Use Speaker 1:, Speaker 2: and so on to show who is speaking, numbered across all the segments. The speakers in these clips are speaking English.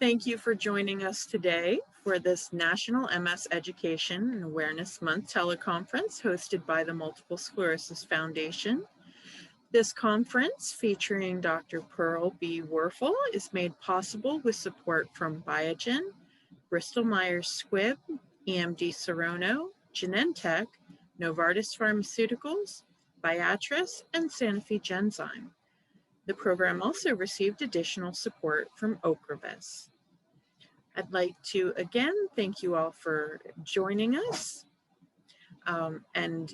Speaker 1: Thank you for joining us today for this National MS Education and Awareness Month teleconference hosted by the Multiple Sclerosis Foundation. This conference, featuring Dr. Pearl B. Werfel, is made possible with support from Biogen, Bristol Myers Squibb, EMD Serono, Genentech, Novartis Pharmaceuticals, Viatris, and Sanofi Genzyme. The program also received additional support from Ocrevus. I'd like to again thank you all for joining us and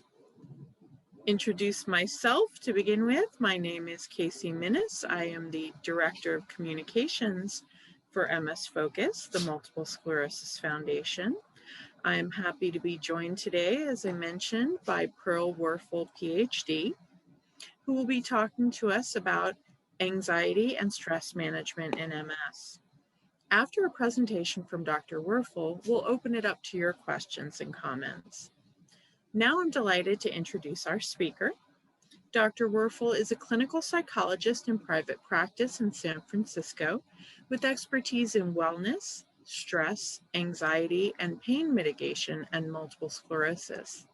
Speaker 1: introduce myself to begin with. My name is Casey Minnis. I am the Director of Communications for MS Focus, the Multiple Sclerosis Foundation. I am happy to be joined today, as I mentioned, by Pearl Werfel, Ph.D., who will be talking to us about anxiety and stress management in MS. After a presentation from Dr. Werfel, we'll open it up to your questions and comments. Now I'm delighted to introduce our speaker. Dr. Werfel is a clinical psychologist in private practice in San Francisco with expertise in wellness, stress, anxiety, and pain mitigation and multiple sclerosis.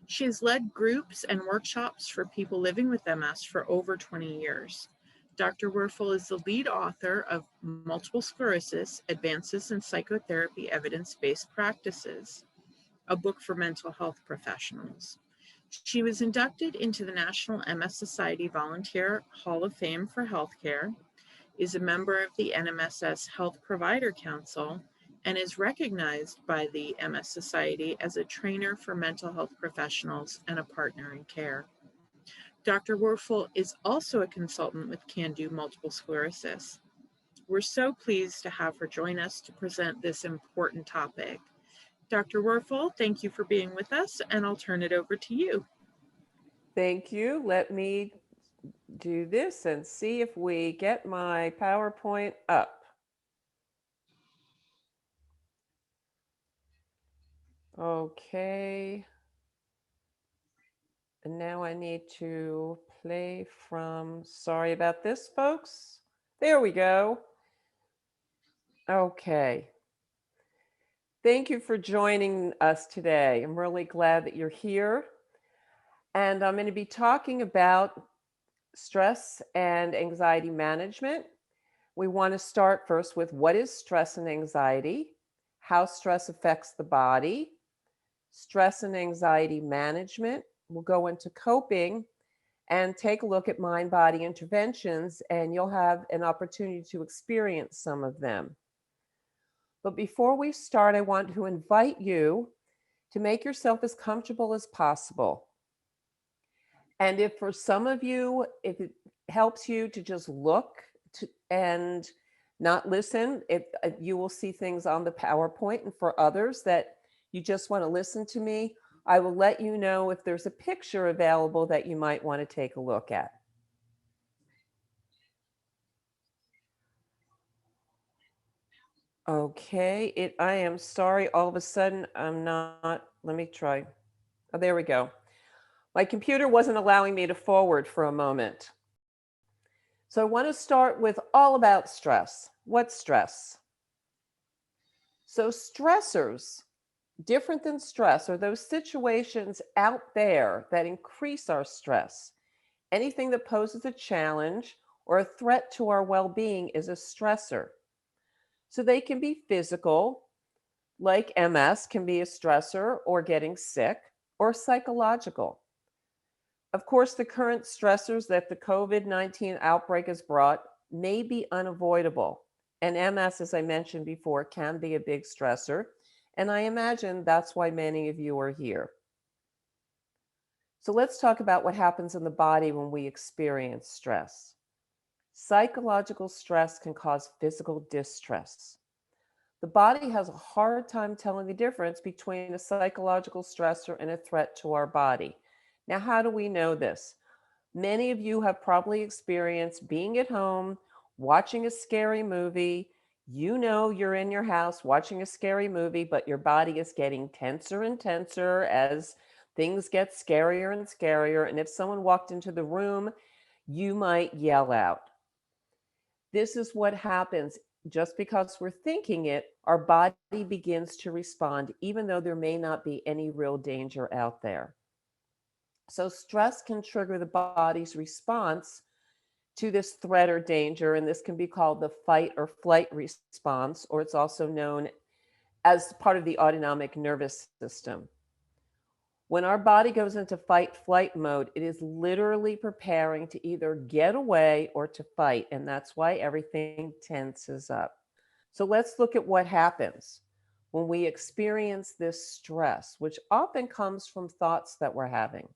Speaker 1: She has led groups and workshops for people living with MS for over 20 years. Dr. Werfel is the lead author of Multiple Sclerosis, Advances in Psychotherapy Evidence-Based Practices, a book for mental health professionals. She was inducted into the National MS Society Volunteer Hall of Fame for Healthcare, is a member of the NMSS Health Provider Council, and is recognized by the MS Society as a trainer for mental health professionals and a partner in care. Dr. Werfel is also a consultant with Can Do Multiple Sclerosis. We're so pleased to have her join us to present this important topic. Dr. Werfel, thank you for being with us, and I'll turn it over to you.
Speaker 2: Thank you. Let me do this and see if we get my PowerPoint up. Okay. And now I need to play from, sorry about this, folks. There we go. Okay. Thank you for joining us today. I'm really glad that you're here. And I'm going to be talking about stress and anxiety management. We want to start first with what is stress and anxiety, how stress affects the body, stress and anxiety management. We'll go into coping and take a look at mind-body interventions, and you'll have an opportunity to experience some of them. But before we start, I want to invite you to make yourself as comfortable as possible. And if for some of you, if it helps you to just look and not listen, you will see things on the PowerPoint. And for others that you just want to listen to me, I will let you know if there's a picture available that you might want to take a look at. Okay, I am sorry, all of a sudden I'm not, let me try. Oh, there we go. My computer wasn't allowing me to forward for a moment. So I want to start with all about stress. What's stress? So stressors, different than stress, are those situations out there that increase our stress. Anything that poses a challenge or a threat to our well-being is a stressor. So they can be physical, like MS can be a stressor, or getting sick, or psychological. Of course, the current stressors that the COVID-19 outbreak has brought may be unavoidable. And MS, as I mentioned before, can be a big stressor. And I imagine that's why many of you are here. So let's talk about what happens in the body when we experience stress. Psychological stress can cause physical distress. The body has a hard time telling the difference between a psychological stressor and a threat to our body. Now, how do we know this? Many of you have probably experienced being at home, watching a scary movie. You know you're in your house watching a scary movie, but your body is getting tenser and tenser as things get scarier and scarier. And if someone walked into the room, you might yell out. This is what happens. Just because we're thinking it, our body begins to respond, even though there may not be any real danger out there. So, stress can trigger the body's response to this threat or danger, and this can be called the fight or flight response, or it's also known as part of the autonomic nervous system. When our body goes into fight flight mode, it is literally preparing to either get away or to fight, and that's why everything tenses up. So let's look at what happens when we experience this stress, which often comes from thoughts that we're having.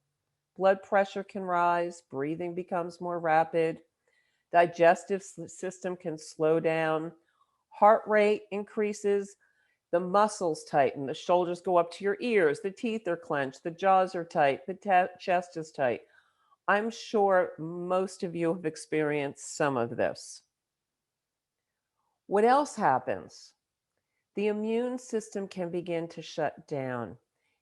Speaker 2: Blood pressure can rise, breathing becomes more rapid, digestive system can slow down, heart rate increases, the muscles tighten, the shoulders go up to your ears, the teeth are clenched, the jaws are tight, the chest is tight. I'm sure most of you have experienced some of this. What else happens? The immune system can begin to shut down.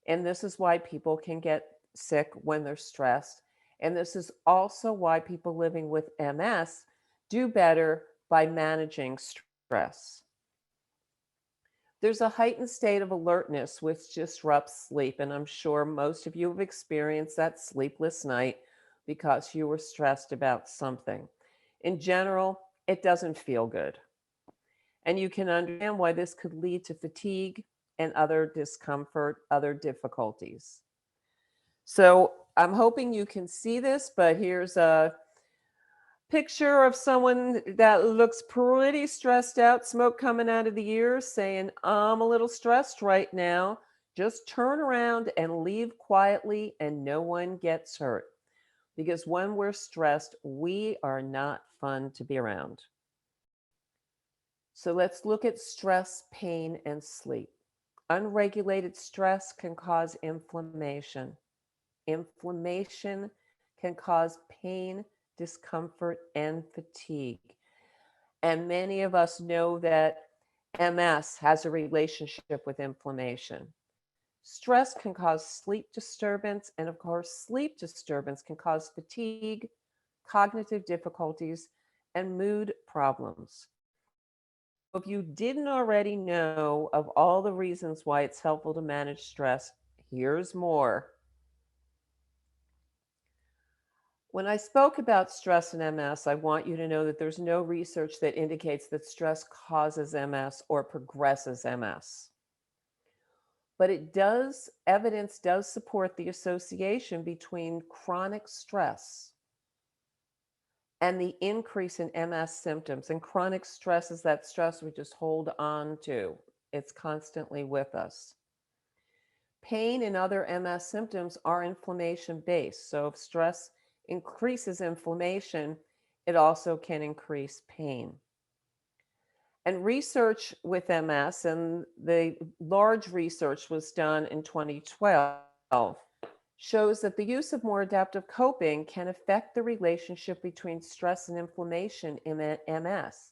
Speaker 2: And this is why people can get sick when they're stressed. And this is also why people living with MS do better by managing stress. There's a heightened state of alertness which disrupts sleep. And I'm sure most of you have experienced that sleepless night because you were stressed about something. In general, it doesn't feel good. And you can understand why this could lead to fatigue and other discomfort, other difficulties. So I'm hoping you can see this, but here's a picture of someone that looks pretty stressed out, smoke coming out of the ears, saying, I'm a little stressed right now. Just turn around and leave quietly, and no one gets hurt. Because when we're stressed, we are not fun to be around. So let's look at stress, pain, and sleep. Unregulated stress can cause inflammation. Inflammation can cause pain, discomfort, and fatigue. And many of us know that MS has a relationship with inflammation. Stress can cause sleep disturbance, and of course, sleep disturbance can cause fatigue, cognitive difficulties, and mood problems. If you didn't already know of all the reasons why it's helpful to manage stress, here's more. When I spoke about stress and MS, I want you to know that there's no research that indicates that stress causes MS or progresses MS. But evidence does support the association between chronic stress and the increase in MS symptoms. And chronic stress is that stress we just hold on to. It's constantly with us. Pain and other MS symptoms are inflammation based. So if stress increases inflammation, it also can increase pain. And research with MS, and the large research was done in 2012, shows that the use of more adaptive coping can affect the relationship between stress and inflammation in MS,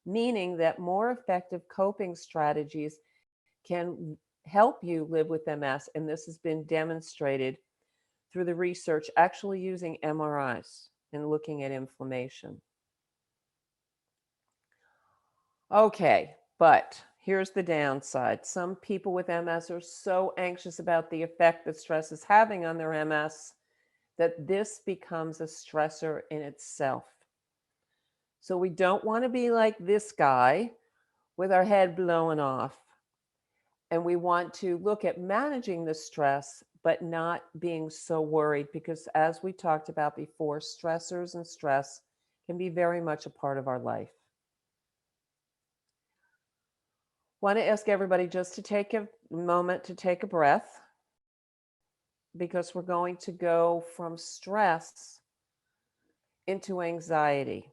Speaker 2: meaning that more effective coping strategies can help you live with MS. And this has been demonstrated through the research actually using MRIs and looking at inflammation. Okay, but here's the downside. Some people with MS are so anxious about the effect that stress is having on their MS that this becomes a stressor in itself. So we don't want to be like this guy with our head blowing off. And we want to look at managing the stress, but not being so worried, because as we talked about before, stressors and stress can be very much a part of our life. Want to ask everybody just to take a moment to take a breath, because we're going to go from stress into anxiety.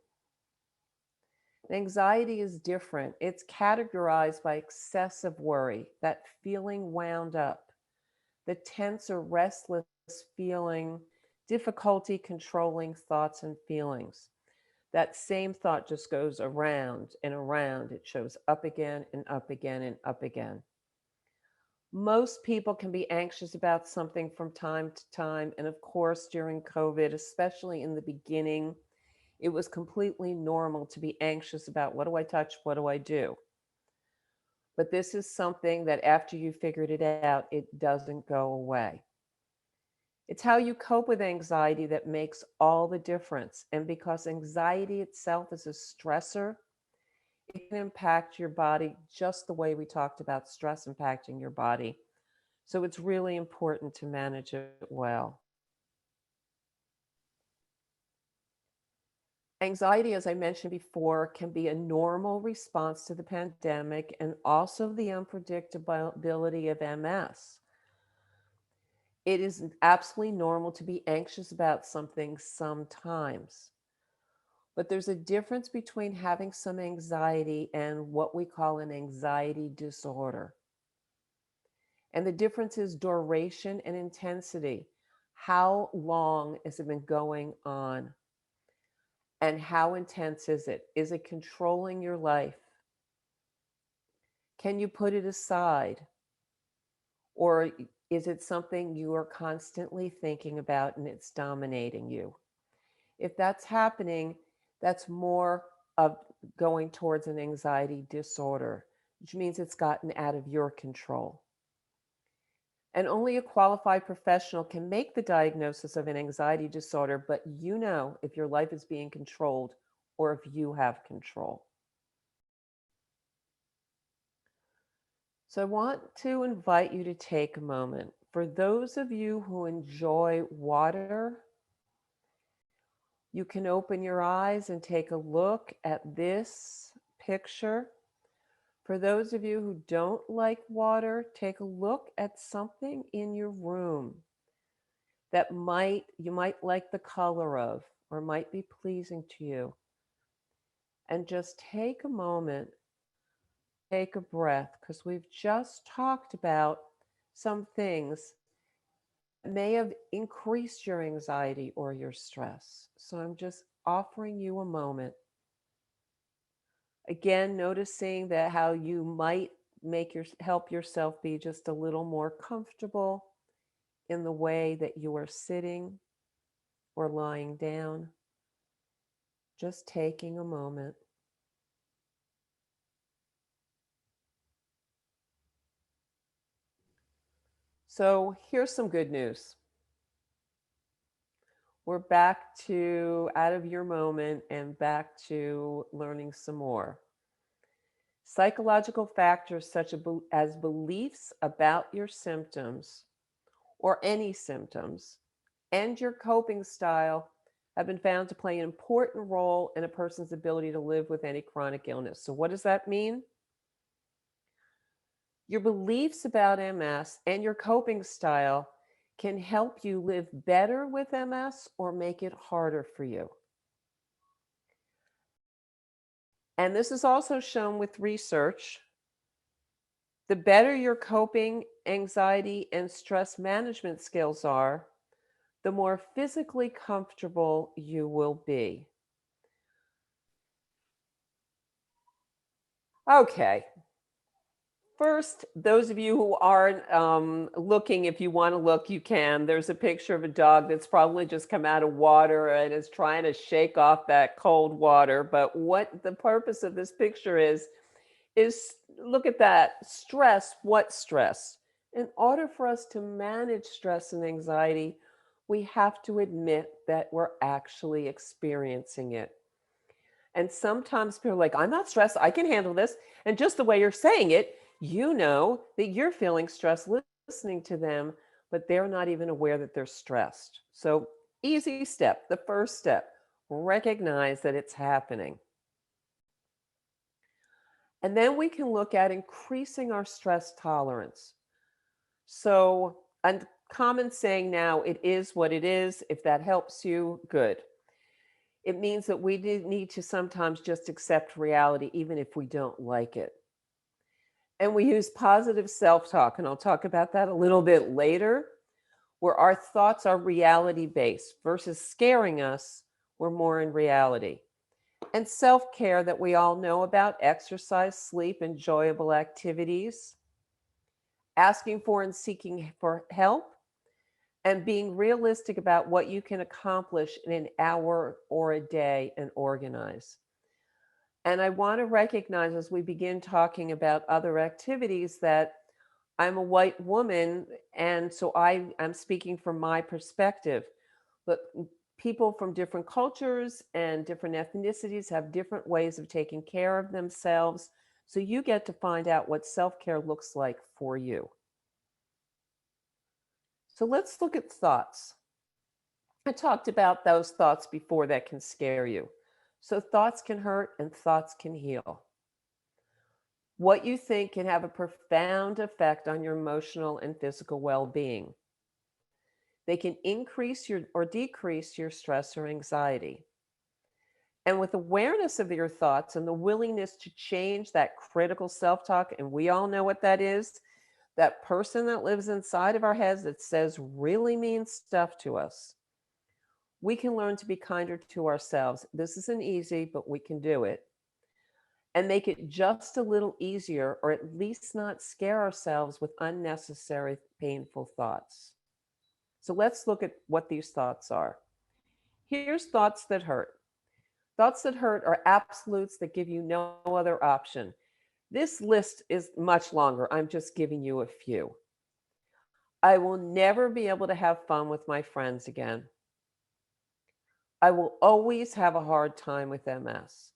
Speaker 2: Anxiety is different. It's categorized by excessive worry, that feeling wound up, the tense or restless feeling, difficulty controlling thoughts and feelings. That same thought just goes around and around. It shows up again and up again and up again. Most people can be anxious about something from time to time. And of course, during COVID, especially in the beginning, It was completely normal to be anxious about what do I touch, what do I do? But this is something that after you figured it out, it doesn't go away. It's how you cope with anxiety that makes all the difference. And because anxiety itself is a stressor, it can impact your body just the way we talked about stress impacting your body. So it's really important to manage it well. Anxiety, as I mentioned before, can be a normal response to the pandemic and also the unpredictability of MS. It is absolutely normal to be anxious about something sometimes. But there's a difference between having some anxiety and what we call an anxiety disorder. And the difference is duration and intensity. How long has it been going on? And how intense is it? Is it controlling your life? Can you put it aside? Or is it something you are constantly thinking about and it's dominating you? If that's happening, that's more of going towards an anxiety disorder, which means it's gotten out of your control. And only a qualified professional can make the diagnosis of an anxiety disorder, but you know if your life is being controlled or if you have control. So I want to invite you to take a moment. For those of you who enjoy water, you can open your eyes and take a look at this picture. For those of you who don't like water, take a look at something in your room that you might like the color of or might be pleasing to you. And just take a moment, take a breath, because we've just talked about some things that may have increased your anxiety or your stress. So I'm just offering you a moment. Again, noticing that how you might help yourself be just a little more comfortable in the way that you are sitting or lying down. Just taking a moment. So here's some good news. We're back to out of your moment and back to learning some more. Psychological factors such as beliefs about your symptoms or any symptoms and your coping style have been found to play an important role in a person's ability to live with any chronic illness. So what does that mean? Your beliefs about MS and your coping style can help you live better with MS or make it harder for you. And this is also shown with research. The better your coping, anxiety, and stress management skills are, the more physically comfortable you will be. Okay. First, those of you who aren't looking, if you want to look, you can. There's a picture of a dog that's probably just come out of water and is trying to shake off that cold water. But what the purpose of this picture is look at that. Stress, what stress? In order for us to manage stress and anxiety, we have to admit that we're actually experiencing it. And sometimes people are like, I'm not stressed, I can handle this. And just the way you're saying it, you know that you're feeling stressed listening to them, but they're not even aware that they're stressed. So, easy step, the first step, recognize that it's happening. And then we can look at increasing our stress tolerance. So, a common saying now, it is what it is. If that helps you, good. It means that we need to sometimes just accept reality, even if we don't like it. And we use positive self-talk, and I'll talk about that a little bit later, where our thoughts are reality-based versus scaring us, we're more in reality. And self-care that we all know about, exercise, sleep, enjoyable activities, asking for and seeking for help, and being realistic about what you can accomplish in an hour or a day and organize. And I want to recognize as we begin talking about other activities that I'm a white woman, and so I'm speaking from my perspective. But people from different cultures and different ethnicities have different ways of taking care of themselves. So you get to find out what self care looks like for you. So let's look at thoughts. I talked about those thoughts before that can scare you. So thoughts can hurt and thoughts can heal. What you think can have a profound effect on your emotional and physical well being. They can increase your or decrease your stress or anxiety. And with awareness of your thoughts and the willingness to change that critical self talk, and we all know what that is, that person that lives inside of our heads that says really mean stuff to us, we can learn to be kinder to ourselves. This isn't easy, but we can do it. And make it just a little easier, or at least not scare ourselves with unnecessary painful thoughts. So let's look at what these thoughts are. Here's thoughts that hurt. Thoughts that hurt are absolutes that give you no other option. This list is much longer. I'm just giving you a few. I will never be able to have fun with my friends again. I will always have a hard time with MS.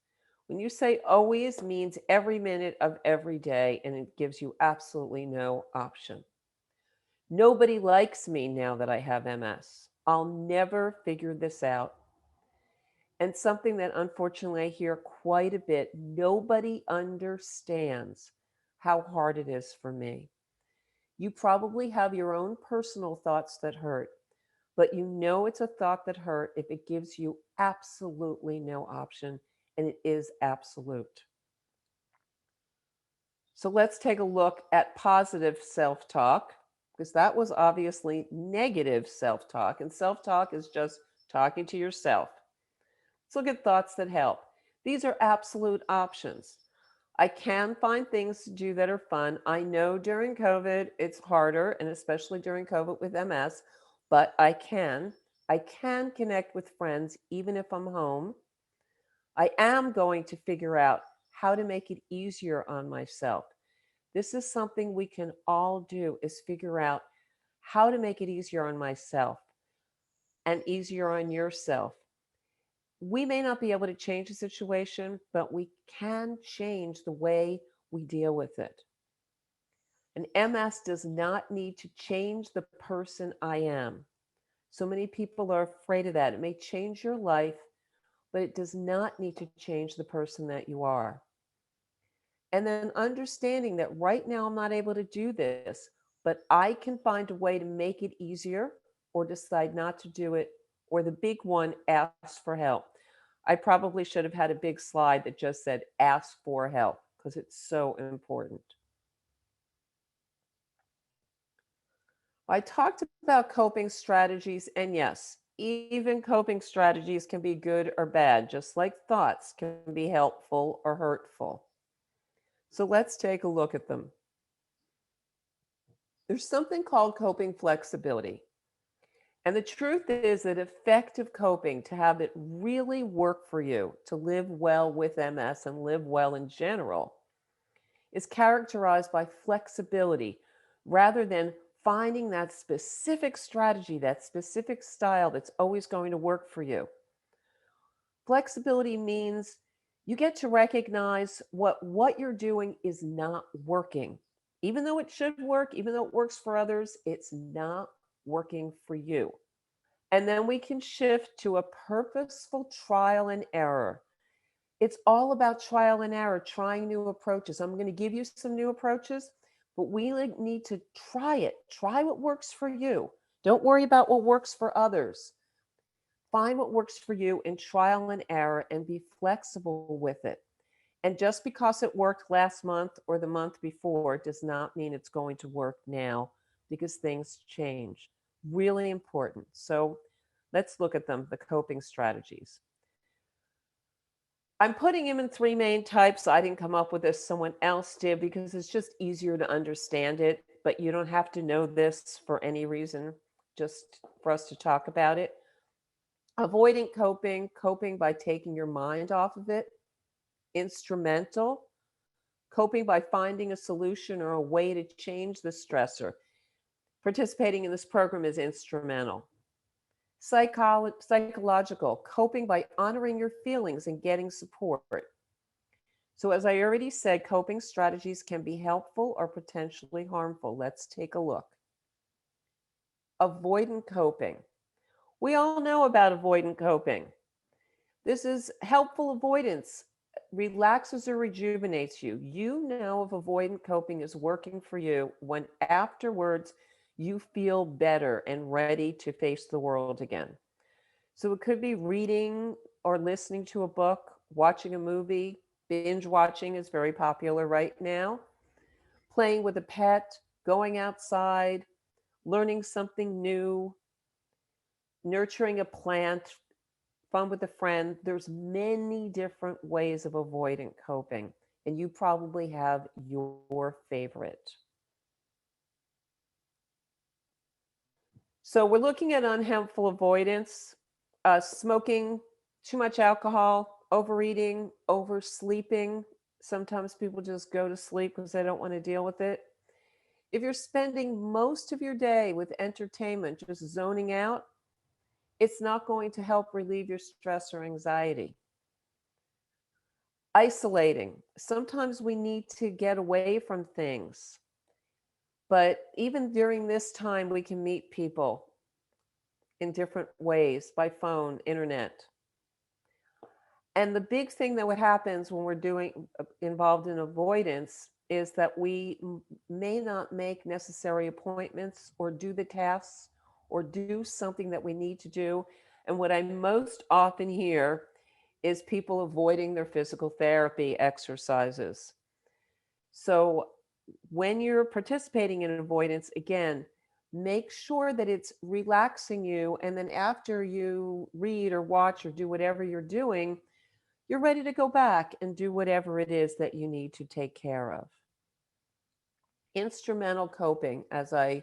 Speaker 2: When you say always means every minute of every day, and it gives you absolutely no option. Nobody likes me now that I have MS. I'll never figure this out. And something that unfortunately I hear quite a bit, nobody understands how hard it is for me. You probably have your own personal thoughts that hurt, but you know it's a thought that hurt if it gives you absolutely no option, and it is absolute. So let's take a look at positive self talk, because that was obviously negative self talk, and self talk is just talking to yourself. Let's look at thoughts that help. These are absolute options. I can find things to do that are fun. I know during COVID it's harder, and especially during COVID with MS, but I can. I can connect with friends even if I'm home. I am going to figure out how to make it easier on myself. This is something we can all do, is figure out how to make it easier on myself and easier on yourself. We may not be able to change the situation, but we can change the way we deal with it. And MS does not need to change the person I am. So many people are afraid of that. It may change your life, but it does not need to change the person that you are. And then understanding that right now I'm not able to do this, but I can find a way to make it easier or decide not to do it. Or the big one, ask for help. I probably should have had a big slide that just said ask for help, because it's so important. I talked about coping strategies, and yes, even coping strategies can be good or bad, just like thoughts can be helpful or hurtful. So let's take a look at them. There's something called coping flexibility. And the truth is that effective coping, to have it really work for you, to live well with MS and live well in general, is characterized by flexibility rather than finding that specific strategy, that specific style that's always going to work for you. Flexibility means you get to recognize what you're doing is not working. Even though it should work, even though it works for others, it's not working for you. And then we can shift to a purposeful trial and error. It's all about trial and error, trying new approaches. I'm going to give you some new approaches, but we need to try it. Try what works for you. Don't worry about what works for others. Find what works for you in trial and error and be flexible with it. And just because it worked last month or the month before does not mean it's going to work now, because things change. Really important. So let's look at them, the coping strategies. I'm putting them in three main types. I didn't come up with this, someone else did, because it's just easier to understand it, but you don't have to know this for any reason. just for us to talk about it. Avoiding coping, coping by taking your mind off of it. Instrumental, coping by finding a solution or a way to change the stressor. Participating in this program is instrumental. Psychological, coping by honoring your feelings and getting support. So, as I already said, coping strategies can be helpful or potentially harmful. Let's take a look. Avoidant coping. We all know about avoidant coping. This is helpful avoidance, relaxes or rejuvenates you. You know if avoidant coping is working for you when afterwards you feel better and ready to face the world again. So it could be reading or listening to a book, watching a movie. Binge watching is very popular right now. Playing with a pet, going outside, learning something new, nurturing a plant, fun with a friend. There's many different ways of avoidant coping, and you probably have your favorite. So we're looking at unhelpful avoidance, smoking, too much alcohol, overeating, oversleeping. Sometimes people just go to sleep because they don't want to deal with it. If you're spending most of your day with entertainment, just zoning out, it's not going to help relieve your stress or anxiety. Isolating. Sometimes we need to get away from things. But even during this time, we can meet people in different ways by phone, internet. And the big thing that what happens when we're doing involved in avoidance is that we may not make necessary appointments or do the tasks or do something that we need to do. And what I most often hear is people avoiding their physical therapy exercises. So when you're participating in avoidance, again, make sure that it's relaxing you. And then after you read or watch or do whatever you're doing, you're ready to go back and do whatever it is that you need to take care of. Instrumental coping, as I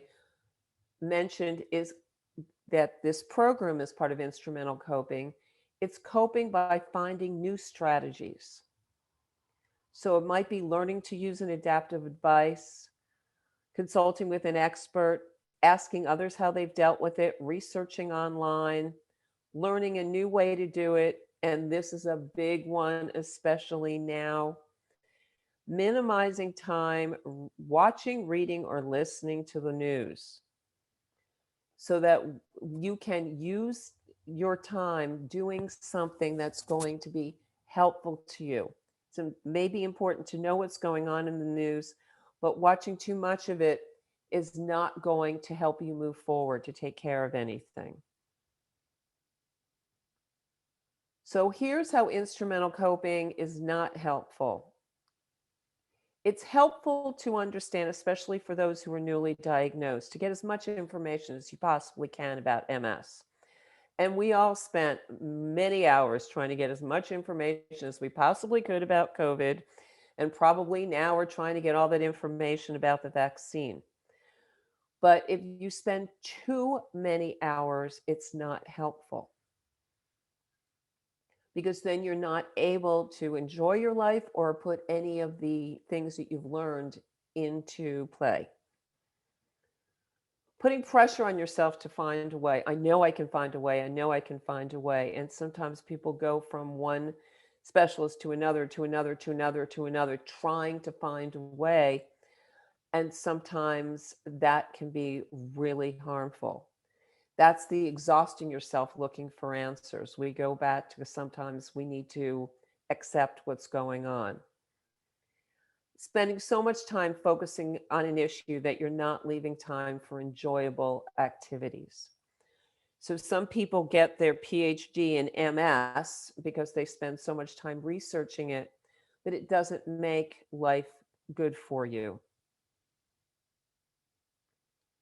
Speaker 2: mentioned, is that this program is part of instrumental coping. It's coping by finding new strategies. So it might be learning to use an adaptive advice, consulting with an expert, asking others how they've dealt with it, researching online, learning a new way to do it. And this is a big one, especially now. Minimizing time watching, reading, or listening to the news so that you can use your time doing something that's going to be helpful to you. So it may be important to know what's going on in the news, but watching too much of it is not going to help you move forward to take care of anything. So here's how instrumental coping is not helpful. It's helpful to understand, especially for those who are newly diagnosed, to get as much information as you possibly can about MS. And we all spent many hours trying to get as much information as we possibly could about COVID. And probably now we're trying to get all that information about the vaccine. But if you spend too many hours, it's not helpful. Because then you're not able to enjoy your life or put any of the things that you've learned into play. Putting pressure on yourself to find a way. I know I can find a way. I know I can find a way. And sometimes people go from one specialist to another, to another, to another, to another, trying to find a way. And sometimes that can be really harmful. That's the exhausting yourself looking for answers. We go back to sometimes we need to accept what's going on. Spending so much time focusing on an issue that you're not leaving time for enjoyable activities. So some people get their Ph.D. in MS because they spend so much time researching it that it doesn't make life good for you.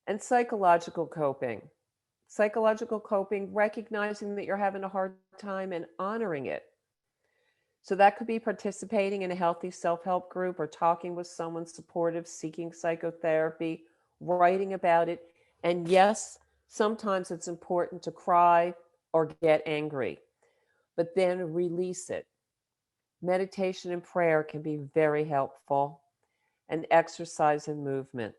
Speaker 2: And psychological coping. Psychological coping, recognizing that you're having a hard time and honoring it. So that could be participating in a healthy self-help group or talking with someone supportive, seeking psychotherapy, writing about it. And yes, Sometimes it's important to cry or get angry, but then release it. Meditation and prayer can be very helpful, and exercise and movement.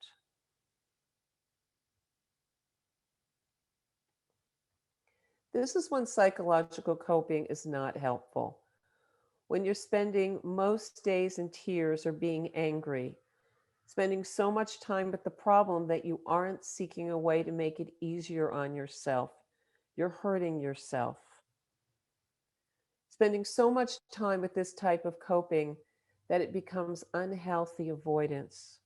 Speaker 2: This is when psychological coping is not helpful. When you're spending most days in tears or being angry, spending so much time with the problem that you aren't seeking a way to make it easier on yourself. You're hurting yourself. Spending so much time with this type of coping that it becomes unhealthy avoidance.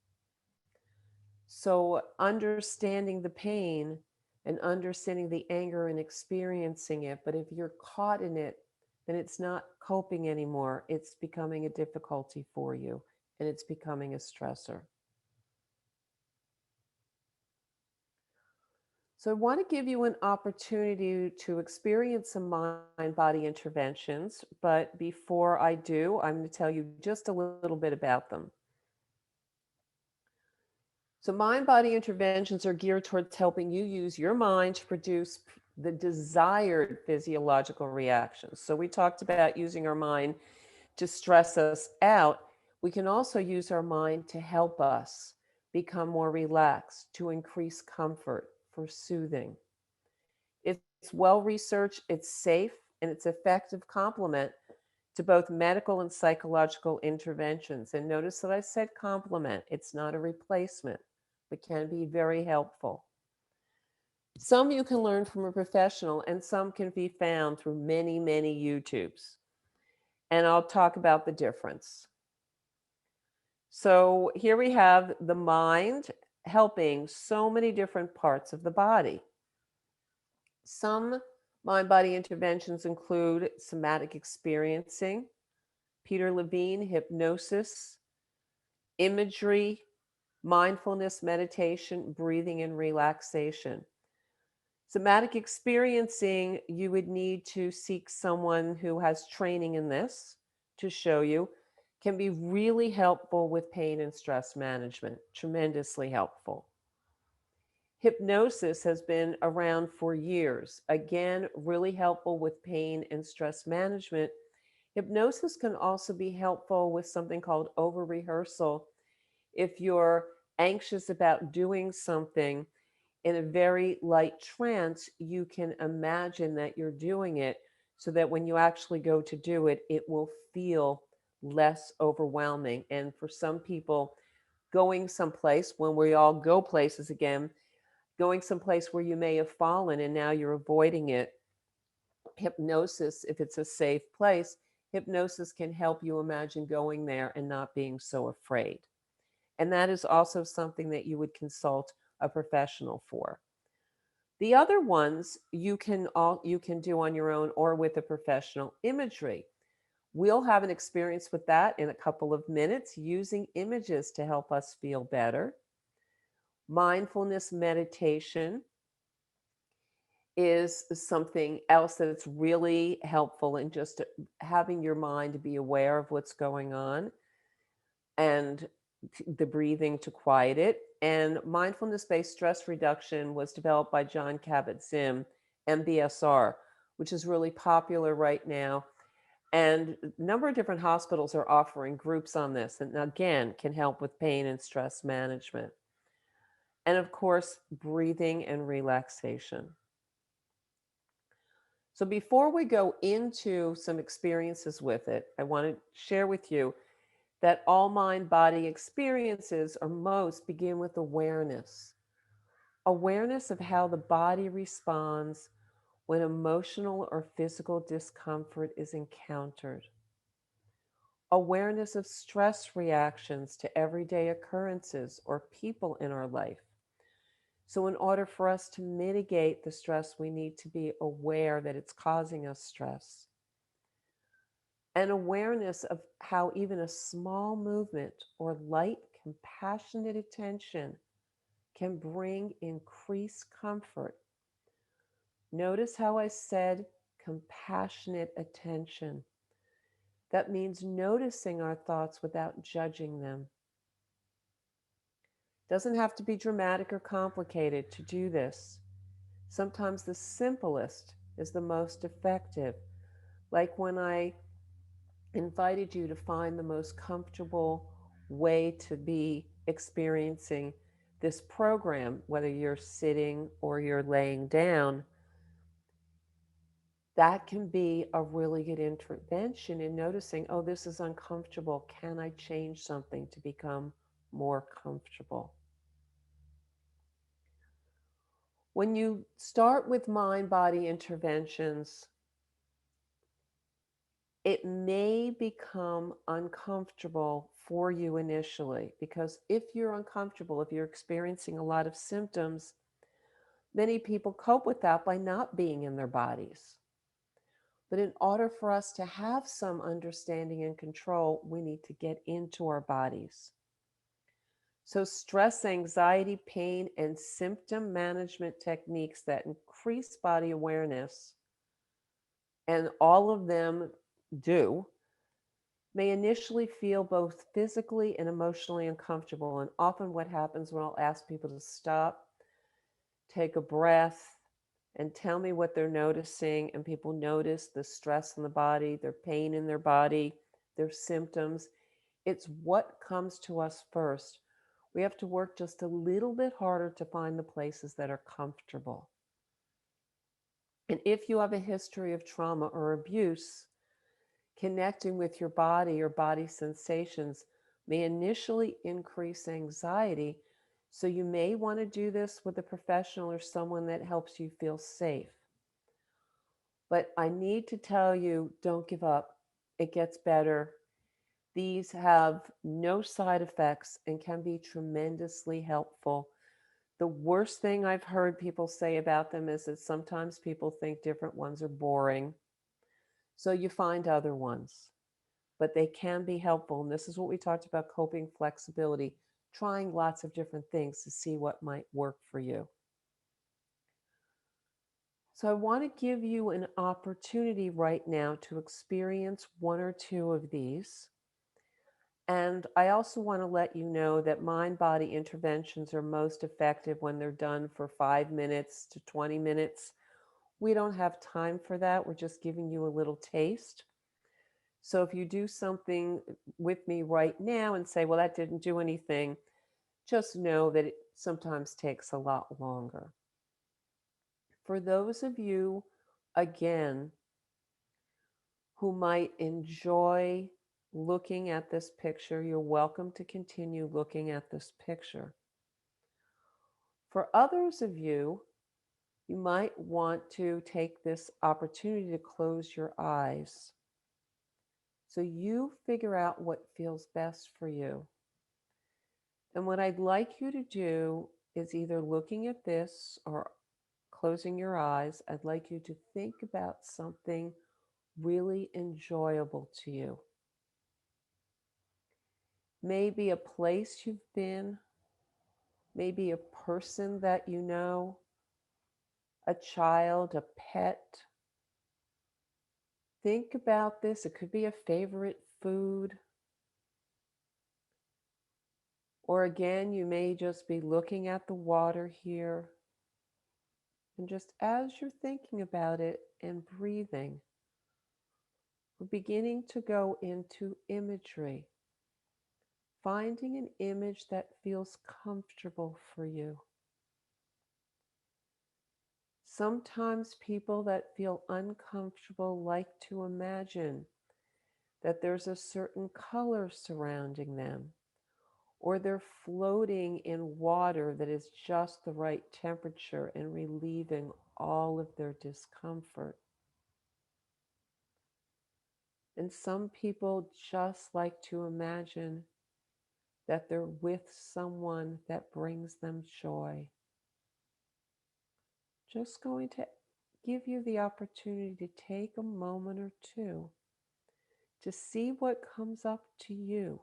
Speaker 2: So, understanding the pain and understanding the anger and experiencing it, but if you're caught in it, then it's not coping anymore. It's becoming a difficulty for you and it's becoming a stressor. So, I want to give you an opportunity to experience some mind body interventions. But before I do, I'm going to tell you just a little bit about them. So, mind body interventions are geared towards helping you use your mind to produce the desired physiological reactions. So, we talked about using our mind to stress us out. We can also use our mind to help us become more relaxed, to increase comfort, for soothing. It's well researched, it's safe, and it's effective complement to both medical and psychological interventions. And notice that I said complement, it's not a replacement, but can be very helpful. Some you can learn from a professional, and some can be found through many, many YouTubes. And I'll talk about the difference. So here we have the mind helping so many different parts of the body. Some mind body interventions include somatic experiencing, Peter Levine, hypnosis, imagery, mindfulness, meditation, breathing, and relaxation. Somatic experiencing, you would need to seek someone who has training in this to show you, can be really helpful with pain and stress management, tremendously helpful. Hypnosis has been around for years. Again, really helpful with pain and stress management. Hypnosis can also be helpful with something called over rehearsal. If you're anxious about doing something in a very light trance, you can imagine that you're doing it so that when you actually go to do it, it will feel less overwhelming. And for some people, going someplace, when we all go places again, going someplace where you may have fallen and now you're avoiding it, hypnosis, if it's a safe place, hypnosis can help you imagine going there and not being so afraid. And that is also something that you would consult a professional for. The other ones you can do on your own or with a professional. Imagery. We'll have an experience with that in a couple of minutes using images to help us feel better. Mindfulness meditation is something else that's really helpful in just having your mind be aware of what's going on and the breathing to quiet it. And mindfulness based stress reduction was developed by John Kabat Zinn, MBSR, which is really popular right now. And a number of different hospitals are offering groups on this, and again, can help with pain and stress management. And of course, breathing and relaxation. So before we go into some experiences with it, I want to share with you that all mind body experiences or most begin with awareness. Awareness of how the body responds when emotional or physical discomfort is encountered. Awareness of stress reactions to everyday occurrences or people in our life. So, in order for us to mitigate the stress, we need to be aware that it's causing us stress. And awareness of how even a small movement or light, compassionate attention can bring increased comfort. Notice how I said compassionate attention. That means noticing our thoughts without judging them. Doesn't have to be dramatic or complicated to do this. Sometimes the simplest is the most effective. Like when I invited you to find the most comfortable way to be experiencing this program, whether you're sitting or you're laying down, that can be a really good intervention in noticing, oh, this is uncomfortable. Can I change something to become more comfortable? When you start with mind body interventions, it may become uncomfortable for you initially, because if you're uncomfortable, if you're experiencing a lot of symptoms, many people cope with that by not being in their bodies. But in order for us to have some understanding and control, we need to get into our bodies. So, stress, anxiety, pain, and symptom management techniques that increase body awareness, and all of them do, may initially feel both physically and emotionally uncomfortable. And often, what happens when I'll ask people to stop, take a breath, and tell me what they're noticing, and people notice the stress in the body, their pain in their body, their symptoms. It's what comes to us first. We have to work just a little bit harder to find the places that are comfortable. And if you have a history of trauma or abuse, connecting with your body or body sensations may initially increase anxiety. So you may want to do this with a professional or someone that helps you feel safe. But I need to tell you, don't give up. It gets better. These have no side effects and can be tremendously helpful. The worst thing I've heard people say about them is that sometimes people think different ones are boring. So you find other ones, but they can be helpful. And this is what we talked about, coping flexibility, trying lots of different things to see what might work for you. So I want to give you an opportunity right now to experience one or two of these. And I also want to let you know that mind body interventions are most effective when they're done for 5 minutes to 20 minutes. We don't have time for that. We're just giving you a little taste. So if you do something with me right now and say, well, that didn't do anything, just know that it sometimes takes a lot longer. For those of you, again, who might enjoy looking at this picture, you're welcome to continue looking at this picture. For others of you, you might want to take this opportunity to close your eyes. So you figure out what feels best for you. And what I'd like you to do is either looking at this or closing your eyes, I'd like you to think about something really enjoyable to you. Maybe a place you've been, maybe a person that you know, a child, a pet. Think about this. It could be a favorite food. Or again, you may just be looking at the water here. And just as you're thinking about it and breathing, we're beginning to go into imagery, finding an image that feels comfortable for you. Sometimes people that feel uncomfortable like to imagine that there's a certain color surrounding them, or they're floating in water that is just the right temperature and relieving all of their discomfort. And some people just like to imagine that they're with someone that brings them joy. Just going to give you the opportunity to take a moment or two to see what comes up to you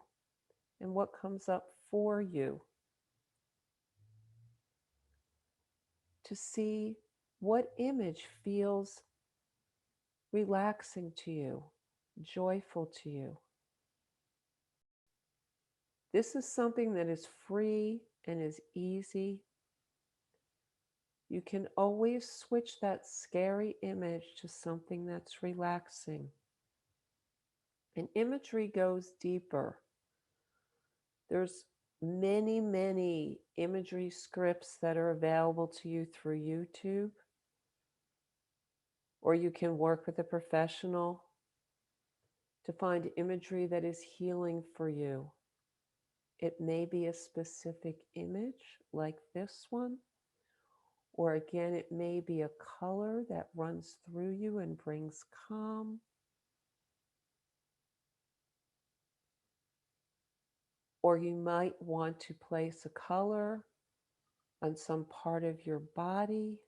Speaker 2: and what comes up for you, to see what image feels relaxing to you, joyful to you. This is something that is free and is easy. You can always switch that scary image to something that's relaxing. And imagery goes deeper. There's many imagery scripts that are available to you through YouTube, or you can work with a professional to find imagery that is healing for you. It may be a specific image like this one, or again, it may be a color that runs through you and brings calm. Or you might want to place a color on some part of your body,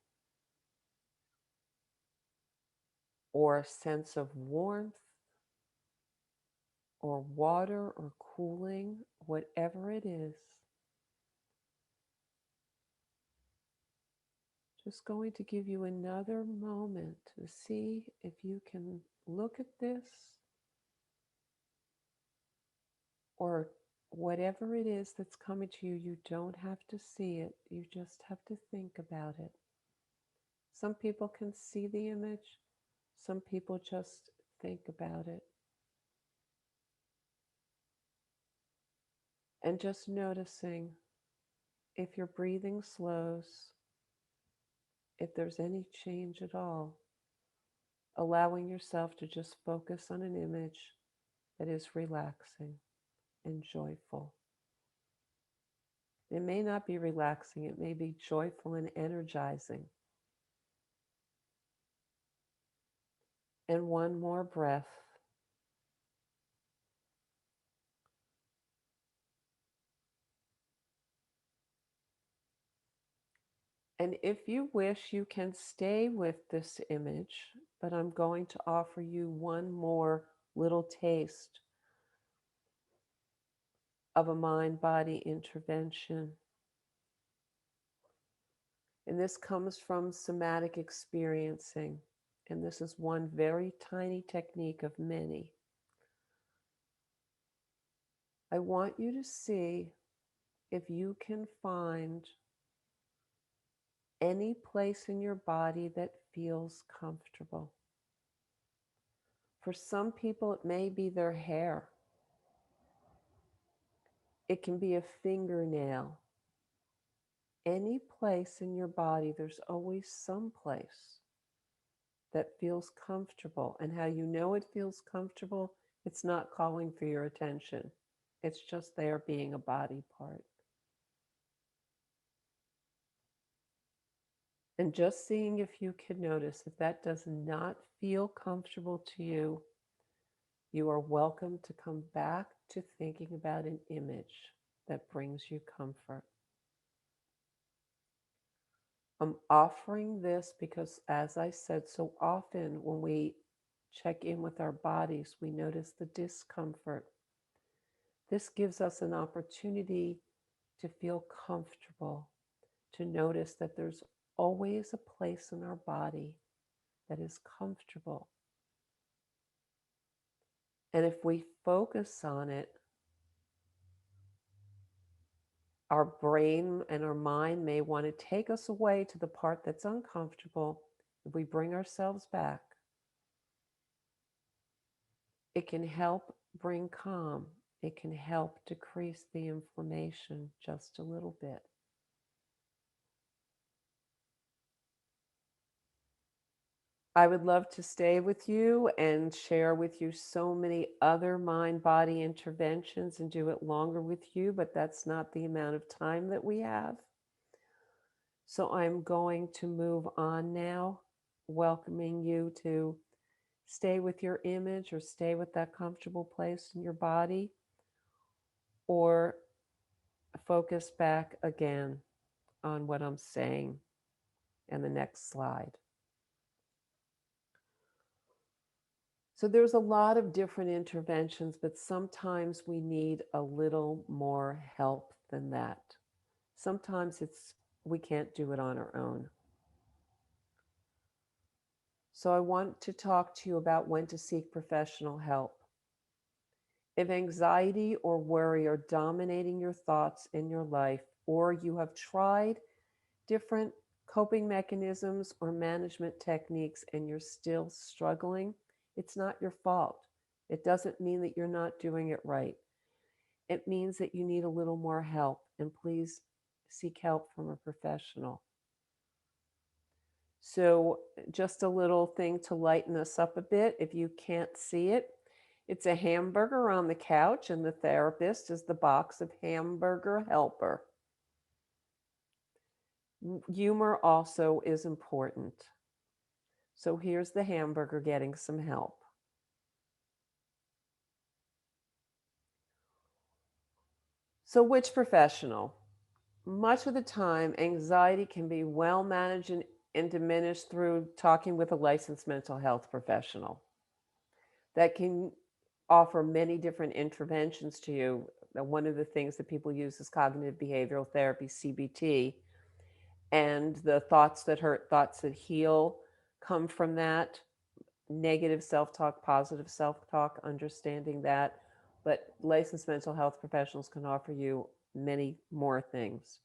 Speaker 2: or a sense of warmth or water or cooling, whatever it is. Just going to give you another moment to see if you can look at this, or whatever it is that's coming to you. You don't have to see it, you just have to think about it. Some people can see the image, some people just think about it. And just noticing if your breathing slows, if there's any change at all, allowing yourself to just focus on an image that is relaxing and joyful. It may not be relaxing, it may be joyful and energizing. And one more breath. And if you wish, you can stay with this image, but I'm going to offer you one more little taste of a mind-body intervention. And this comes from somatic experiencing. And this is one very tiny technique of many. I want you to see if you can find any place in your body that feels comfortable. For some people, it may be their hair. It can be a fingernail. Any place in your body, there's always some place that feels comfortable. And how you know it feels comfortable, it's not calling for your attention. It's just there being a body part. And just seeing if you can notice if that does not feel comfortable to you, you are welcome to come back to thinking about an image that brings you comfort. I'm offering this because, as I said, so often when we check in with our bodies, we notice the discomfort. This gives us an opportunity to feel comfortable, to notice that there's always a place in our body that is comfortable. And if we focus on it, our brain and our mind may want to take us away to the part that's uncomfortable. If we bring ourselves back, it can help bring calm. It can help decrease the inflammation just a little bit. I would love to stay with you and share with you so many other mind-body interventions and do it longer with you, but that's not the amount of time that we have. So I'm going to move on now, welcoming you to stay with your image or stay with that comfortable place in your body, or focus back again on what I'm saying in the next slide. So there's a lot of different interventions, but sometimes we need a little more help than that. Sometimes we can't do it on our own. So I want to talk to you about when to seek professional help. If anxiety or worry are dominating your thoughts in your life, or you have tried different coping mechanisms or management techniques and you're still struggling, it's not your fault. It doesn't mean that you're not doing it right. It means that you need a little more help, and please seek help from a professional. So, just a little thing to lighten us up a bit. If you can't see it, it's a hamburger on the couch, and the therapist is the box of Hamburger Helper. Humor also is important. So, here's the hamburger getting some help. So, which professional? Much of the time, anxiety can be well managed and diminished through talking with a licensed mental health professional that can offer many different interventions to you. One of the things that people use is cognitive behavioral therapy, CBT, and the thoughts that hurt, thoughts that heal come from that. Negative self talk, positive self talk, understanding that. But licensed mental health professionals can offer you many more things.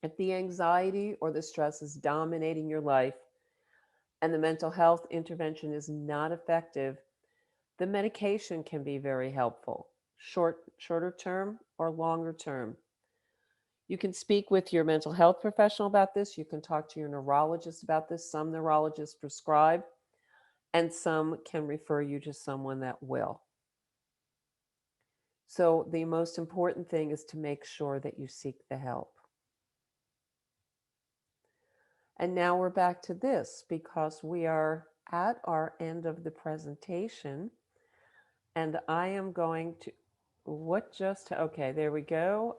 Speaker 2: If the anxiety or the stress is dominating your life and the mental health intervention is not effective, the medication can be very helpful, shorter term or longer term. You can speak with your mental health professional about this. You can talk to your neurologist about this. Some neurologists prescribe, and some can refer you to someone that will. So the most important thing is to make sure that you seek the help. And now we're back to this because we are at our end of the presentation. And I am going to, okay, there we go.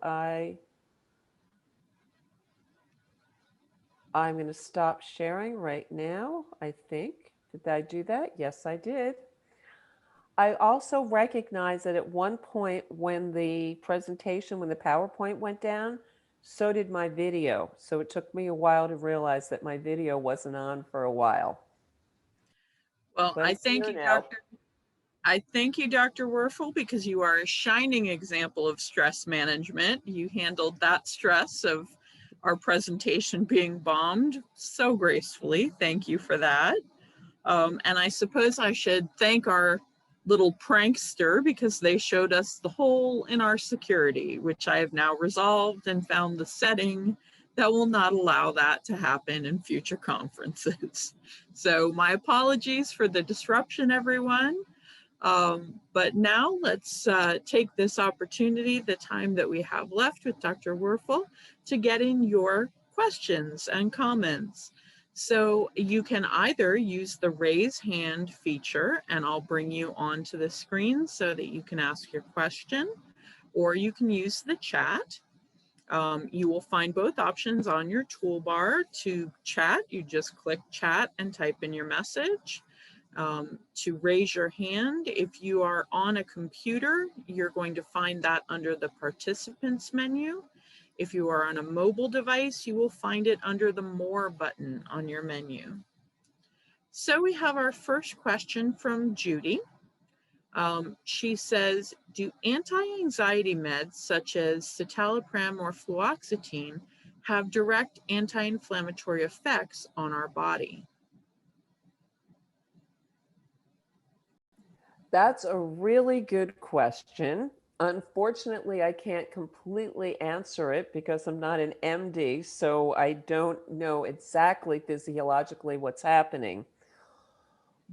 Speaker 2: I'm going to stop sharing right now, I think. Did I do that? Yes, I did. I also recognize that at one point when the presentation, when the PowerPoint went down, so did my video. So it took me a while to realize that my video wasn't on for a while.
Speaker 1: Well,
Speaker 2: But
Speaker 1: I
Speaker 2: it's
Speaker 1: thank
Speaker 2: here
Speaker 1: you,
Speaker 2: now.
Speaker 1: Dr. Werfel, because you are a shining example of stress management. You handled that stress of our presentation being bombed so gracefully. Thank you for that. And I suppose I should thank our little prankster because they showed us the hole in our security, which I have now resolved and found the setting that will not allow that to happen in future conferences. So my apologies for the disruption, everyone. But now let's take this opportunity, the time that we have left with Dr. Werfel, to get in your questions and comments. So you can either use the raise hand feature and I'll bring you onto the screen so that you can ask your question, or you can use the chat. You will find both options on your toolbar. To chat, you just click chat and type in your message. To raise your hand, if you are on a computer, you're going to find that under the participants menu. If you are on a mobile device, you will find it under the More button on your menu. So we have our first question from Judy. She says, do anti-anxiety meds such as citalopram or fluoxetine have direct anti-inflammatory effects on our body?
Speaker 2: That's a really good question. Unfortunately, I can't completely answer it because I'm not an MD, so I don't know exactly physiologically what's happening.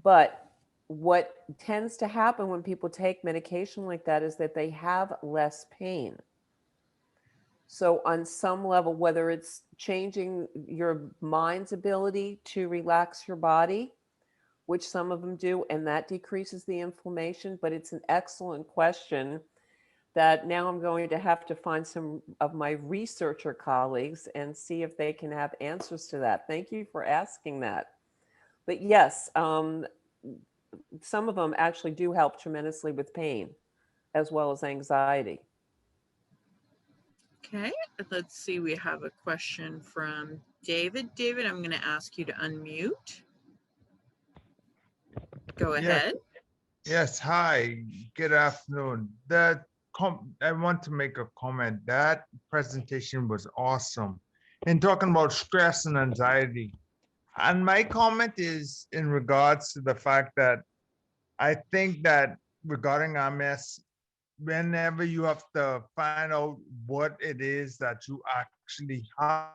Speaker 2: But what tends to happen when people take medication like that is that they have less pain. So, on some level, whether it's changing your mind's ability to relax your body, which some of them do, and that decreases the inflammation. But it's an excellent question that now I'm going to have to find some of my researcher colleagues and see if they can have answers to that. Thank you for asking that. But yes, some of them actually do help tremendously with pain as well as anxiety.
Speaker 1: Okay, let's see. We have a question from David. David, I'm going to ask you to unmute. Go ahead.
Speaker 3: Yes, hi, good afternoon. I want to make a comment. That presentation was awesome. in talking about stress and anxiety. And my comment is in regards to the fact that I think that regarding MS, whenever you have to find out what it is that you actually have,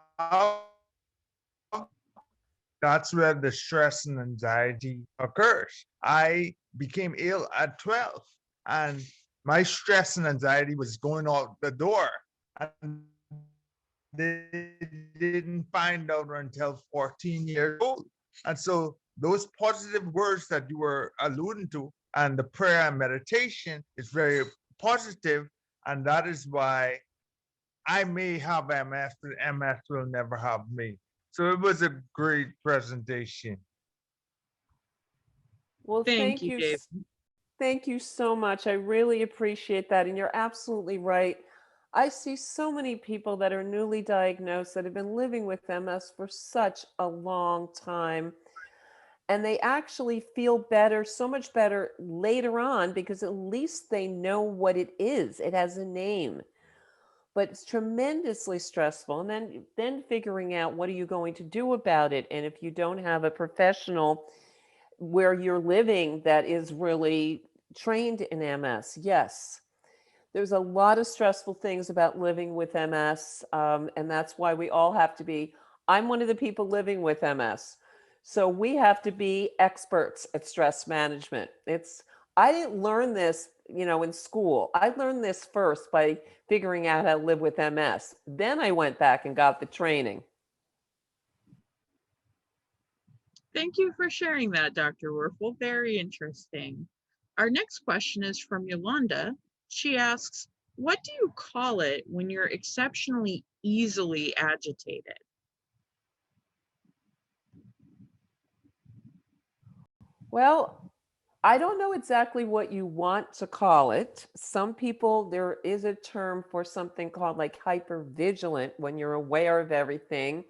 Speaker 3: that's where the stress and anxiety occurs. I became ill at 12, and my stress and anxiety was going out the door. And they didn't find out until 14 years old. And so those positive words that you were alluding to and the prayer and meditation is very positive, and that is why I may have MS, but MS will never have me. So it was a great presentation.
Speaker 2: Well,
Speaker 1: Thank you, Dave.
Speaker 2: thank you so much. I really appreciate that. And you're absolutely right. I see so many people that are newly diagnosed that have been living with MS for such a long time. And they actually feel better, so much better later on, because at least they know what it is. It has a name. But it's tremendously stressful. And then figuring out what are you going to do about it. And if you don't have a professional where you're living that is really trained in MS, yes, there's a lot of stressful things about living with MS, and that's why we all have to be. I'm one of the people living with MS, so we have to be experts at stress management. I didn't learn this, in school. I learned this first by figuring out how to live with MS. Then I went back and got the training.
Speaker 1: Thank you for sharing that, Dr. Werfel. Very interesting. Our next question is from Yolanda. She asks, what do you call it when you're exceptionally easily agitated?
Speaker 2: Well, I don't know exactly what you want to call it. Some people, there is a term for something called like hypervigilant when you're aware of everything.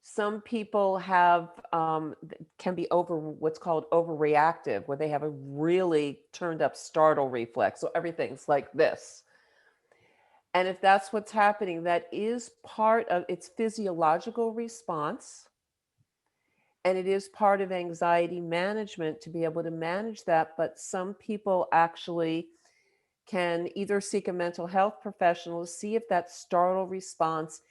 Speaker 2: Some people can be what's called overreactive, where they have a really turned up startle reflex. So everything's like this. And if that's what's happening, that is part of its physiological response. And it is part of anxiety management to be able to manage that. But some people actually can either seek a mental health professional to see if that startle response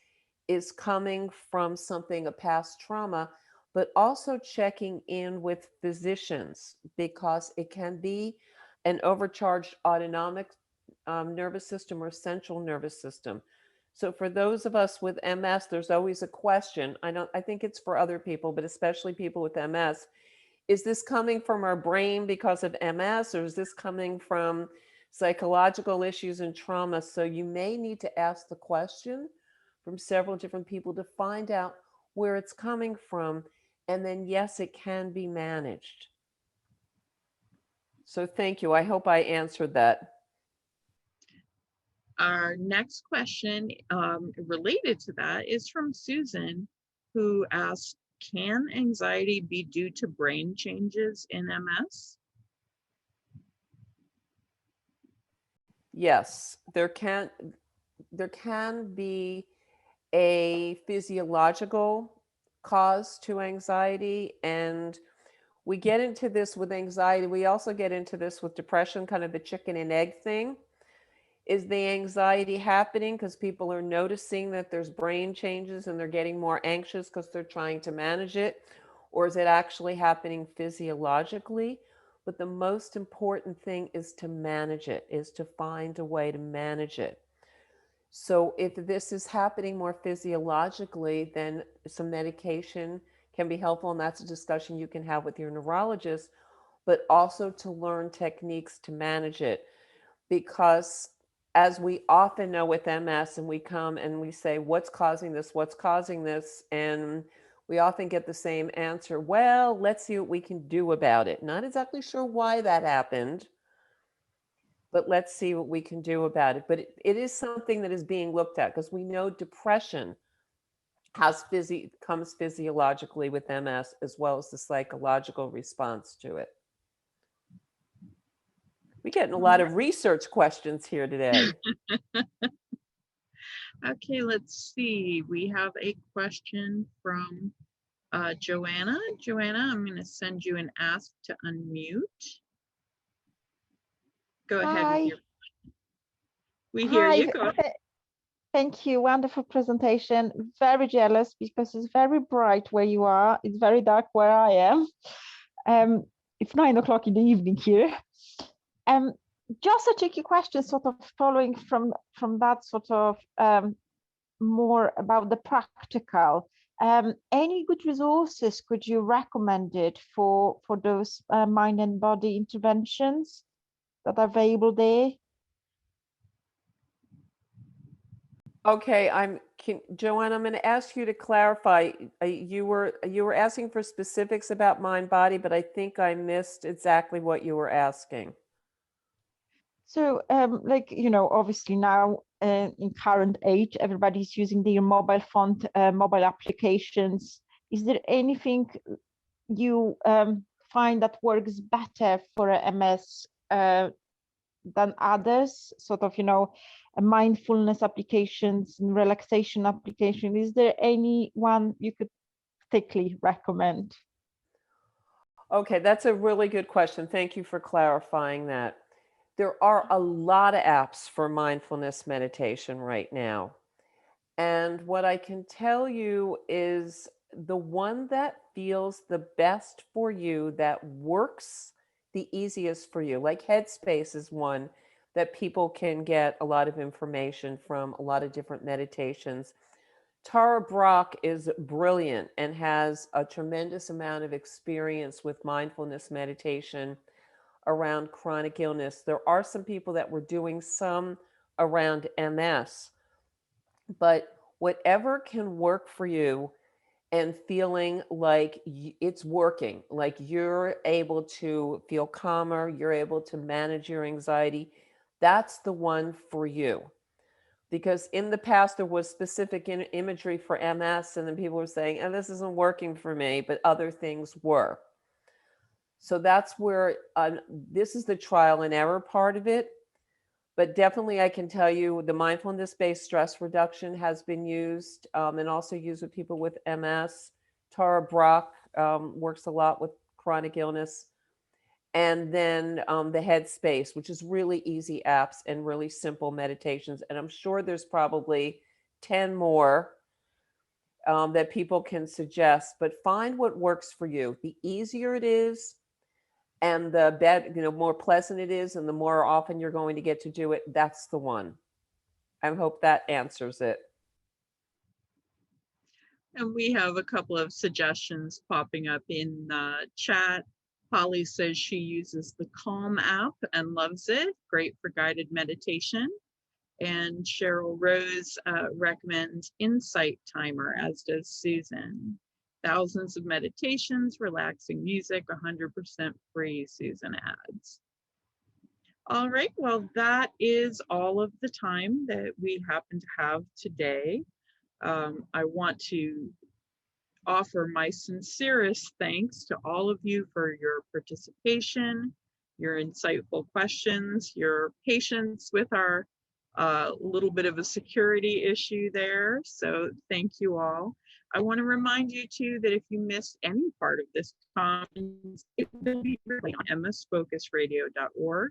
Speaker 2: is coming from something, a past trauma, but also checking in with physicians, because it can be an overcharged autonomic nervous system or central nervous system. So for those of us with MS, there's always a question. I think it's for other people, but especially people with MS. Is this coming from our brain because of MS, or is this coming from psychological issues and trauma? So you may need to ask the question from several different people to find out where it's coming from. And then, yes, it can be managed. So thank you. I hope I answered that.
Speaker 1: Our next question related to that is from Susan, who asks, can anxiety be due to brain changes in MS?
Speaker 2: Yes, there can be a physiological cause to anxiety, and we get into this with anxiety. We also get into this with depression, kind of the chicken and egg thing. Is the anxiety happening because people are noticing that there's brain changes and they're getting more anxious because they're trying to manage it? Or is it actually happening physiologically? But the most important thing is to manage it, is to find a way to manage it. So if this is happening more physiologically, then some medication can be helpful. And that's a discussion you can have with your neurologist, but also to learn techniques to manage it. Because as we often know with MS, and we come and we say, what's causing this? What's causing this? And we often get the same answer. Well, let's see what we can do about it. Not exactly sure why that happened, but let's see what we can do about it. But it is something that is being looked at, because we know depression comes physiologically with MS, as well as the psychological response to it. We're getting a lot of research questions here today.
Speaker 1: Okay, let's see. We have a question from Joanna. Joanna, I'm going to send you an ask to unmute. Go ahead with
Speaker 4: Hi.
Speaker 1: your. We hear
Speaker 4: Hi.
Speaker 1: you. Go ahead.
Speaker 4: Thank you. Wonderful presentation. Very jealous because it's very bright where you are. It's very dark where I am. It's 9 o'clock in the evening here. Just a tricky question, sort of following from that sort of more about the practical. Any good resources could you recommend it for those mind and body interventions that are available there?
Speaker 2: Okay, Joanne, I'm going to ask you to clarify. You were asking for specifics about mind body, but I think I missed exactly what you were asking.
Speaker 4: So, like, you know, obviously now in current age, everybody's using their mobile phone, mobile applications. Is there anything you find that works better for a MS than others? Sort of, you know, mindfulness applications and relaxation application. Is there any one you could thickly recommend?
Speaker 2: Okay, that's a really good question. Thank you for clarifying that. There are a lot of apps for mindfulness meditation right now. And what I can tell you is the one that feels the best for you, that works the easiest for you, like Headspace is one that people can get a lot of information from, a lot of different meditations. Tara Brach is brilliant and has a tremendous amount of experience with mindfulness meditation around chronic illness. There are some people that were doing some around MS, but whatever can work for you and feeling like it's working, like you're able to feel calmer, you're able to manage your anxiety, that's the one for you. Because in the past, there was specific imagery for MS, and then people were saying, oh, this isn't working for me, but other things were. So that's where this is the trial and error part of it. But definitely, I can tell you the mindfulness-based stress reduction has been used and also used with people with MS. Tara Brach works a lot with chronic illness. And then the Headspace, which is really easy apps and really simple meditations. And I'm sure there's probably 10 more that people can suggest, but find what works for you. The easier it is, and the better, you know, more pleasant it is, and the more often you're going to get to do it, that's the one. I hope that answers it.
Speaker 1: And we have a couple of suggestions popping up in the chat. Holly says she uses the Calm app and loves it. Great for guided meditation. And Cheryl Rose recommends Insight Timer, as does Susan. Thousands of meditations, relaxing music, 100% free, Susan adds. All right, well, that is all of the time that we happen to have today. I want to offer my sincerest thanks to all of you for your participation, your insightful questions, your patience with our little bit of a security issue there. So thank you all. I want to remind you too that if you missed any part of this conference, it will be replayed on msfocusradio.org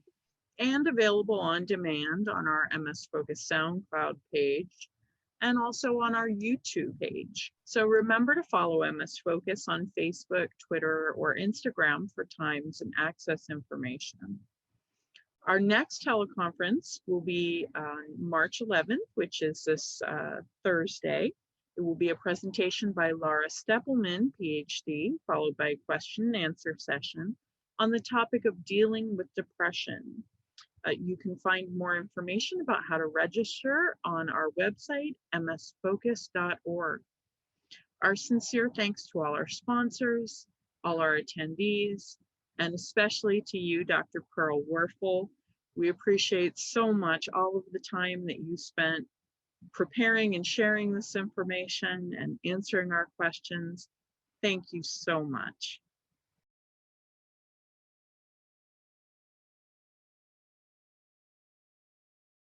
Speaker 1: and available on demand on our MS Focus SoundCloud page and also on our YouTube page. So remember to follow MS Focus on Facebook, Twitter, or Instagram for times and access information. Our next teleconference will be on March 11th, which is this Thursday. It will be a presentation by Laura Steppelman, Ph.D., followed by a question and answer session on the topic of dealing with depression. You can find more information about how to register on our website, msfocus.org. Our sincere thanks to all our sponsors, all our attendees, and especially to you, Dr. Pearl Werfel. We appreciate so much all of the time that you spent preparing and sharing this information and answering our questions. Thank you so much.